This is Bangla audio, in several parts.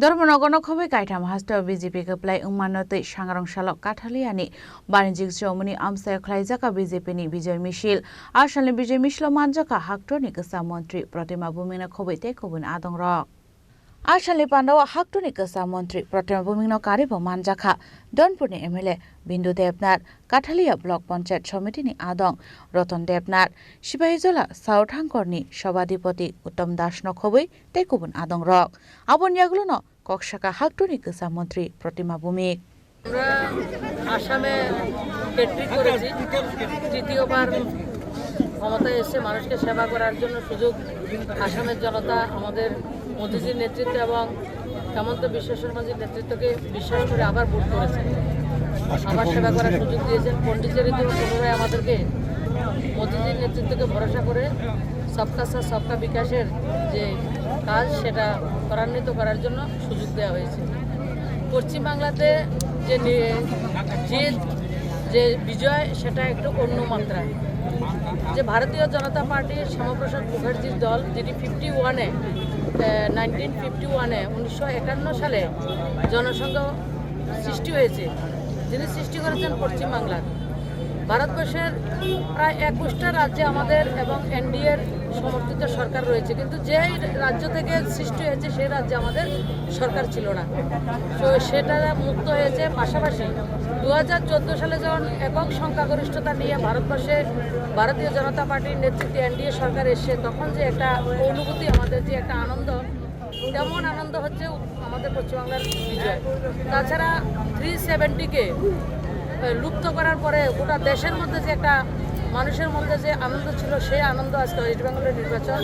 ধর্মনগর খবে গাইঠাম হাস্ত বিজেপি কপ্লাই উমানতৈ সাংরং সালক কাঠালিয়ানি বাণিজ্যিক জমনি আমসাय ख्लाइजाका বিজেপিনি বিজয় মিছিল আসালে বিজয় মিছিল মানজাকা হাক্টনি কসা মন্ত্রী প্রতিমা বুমিনা খবৈতে কবুন আদং রক আসালে পান্ডাও হাক্টনি কসা মন্ত্রী প্রতিমা বুমিনা কারিব মানজাখা ডনপুরনি এমএলএ বিন্দু দেবনাথ কাঠালিয়া ব্লক পঞ্চায়েত সমিতিনি আদং রতন দেবনাথ সিপাহীজলা সাউথাঙ্করনি সভাধিপতি উত্তম দাস নখবৈ তে কবুন আদং রক আবনিয়াগুলো ন কক্সাকা হাক্টনি কসা মন্ত্রী প্রতিমা ভূমিক আমরা আসামে এন্ট্রি করেছি তৃতীয়বার ক্ষমতায় এসে মানুষকে সেবা করার জন্য সুযোগ আসামের জনতা আমাদের মোদিজির নেতৃত্ব এবং হেমন্ত বিশ্ব শর্মাজির নেতৃত্বকে বিশ্বাস করে আবার ভোট করেছেন, আবার সেবা করার সুযোগ দিয়েছেন। পন্ডিচেরিতে পুনরায় আমাদেরকে মোদিজির নেতৃত্বকে ভরসা করে সবকা সাথ সবকা বিকাশের যে কাজ সেটা ত্বরান্বিত করার জন্য সুযোগ দেওয়া হয়েছে। পশ্চিমবাংলাতে যে বিজয় সেটা একটু অন্য মাত্রা। যে ভারতীয় জনতা পার্টির শ্যামাপ্রসাদ মুখার্জির দল যেটি 1951 সালে জনসংঘ সৃষ্টি হয়েছে, যিনি সৃষ্টি করেছেন পশ্চিমবাংলার। ভারতবর্ষের প্রায় 21টা রাজ্যে আমাদের এবং এনডিএর সমর্থিত সরকার রয়েছে, কিন্তু যে রাজ্য থেকে সৃষ্টি হয়েছে সেই রাজ্যে আমাদের সরকার ছিল না। তো সেটা মুক্ত হয়েছে। পাশাপাশি 2014 সালে যখন একক সংখ্যাগরিষ্ঠতা নিয়ে ভারতবর্ষে ভারতীয় জনতা পার্টির নেতৃত্বে এনডিএ সরকার এসে তখন যে একটা অনুভূতি, আমাদের যে একটা আনন্দ, তেমন আনন্দ হচ্ছে আমাদের পশ্চিমবাংলার বিজয়। তাছাড়া 370-কে লুপ্ত করার পরে গোটা দেশের মধ্যে যে একটা মানুষের মধ্যে যে আনন্দ ছিল, সেই আনন্দ আজকে ওয়েস্ট বেঙ্গলের নির্বাচন,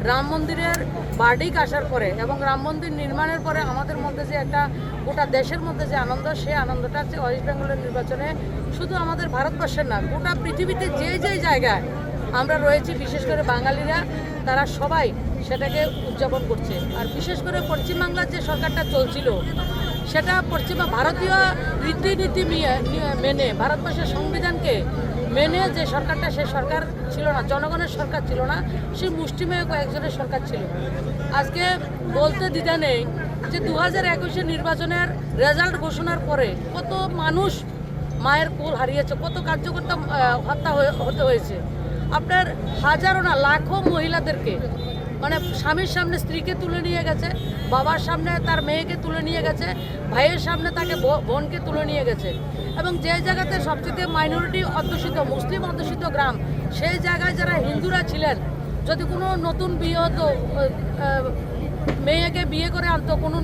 রাম মন্দিরের বার্ডিক আসার পরে এবং রাম মন্দির নির্মাণের পরে আমাদের মধ্যে যে একটা গোটা দেশের মধ্যে যে আনন্দ, সেই আনন্দটা হচ্ছে ওয়েস্ট বেঙ্গলের নির্বাচনে শুধু আমাদের ভারতবর্ষের না, গোটা পৃথিবীতে যে জায়গায় আমরা রয়েছি, বিশেষ করে বাঙালিরা, তারা সবাই সেটাকে উদযাপন করছে। আর বিশেষ করে পশ্চিমবাংলার যে সরকারটা চলছিল সেটা ভারতীয় রীতিনীতি মেনে, ভারতবর্ষের সংবিধানকে মেনে যে সরকারটা, সে সরকার ছিল না, জনগণের সরকার ছিল না, সে মুষ্টিমেয় কয়েকজনের সরকার ছিল। আজকে বলতে দ্বিধা নেই যে 2021 নির্বাচনের রেজাল্ট ঘোষণার পরে কত মানুষ মায়ের কোল হারিয়েছে, কত কার্যকর্তা হত্যা হতে হয়েছে। আপনার হাজারো না লাখো মহিলাদেরকে, মানে স্বামীর সামনে স্ত্রীকে তুলে নিয়ে গেছে, বাবার সামনে তার মেয়েকে তুলে নিয়ে গেছে, ভাইয়ের সামনে তাকে বোনকে তুলে নিয়ে গেছে। এবং যে জায়গাতে সবচেয়ে মাইনরিটি অধ্যুষিত, মুসলিম অধ্যুষিত গ্রাম, সেই জায়গায় যারা হিন্দুরা ছিলেন, যদি কোনো নতুন বিয়ে হতো, মেয়েকে বিয়ে করে আনতো, কোনো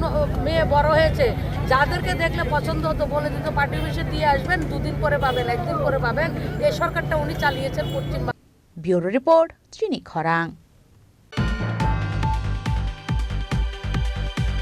মেয়ে বড় হয়েছে, যাদেরকে দেখলে পছন্দ হতো বলে দিত পার্টি অফিসে দিয়ে আসবেন, 2 দিন পরে পাবেন, 1 দিন পরে পাবেন। এই সরকারটা উনি চালিয়েছেন পশ্চিমবঙ্গ। ব্যুরো রিপোর্ট, চিনি খরাং।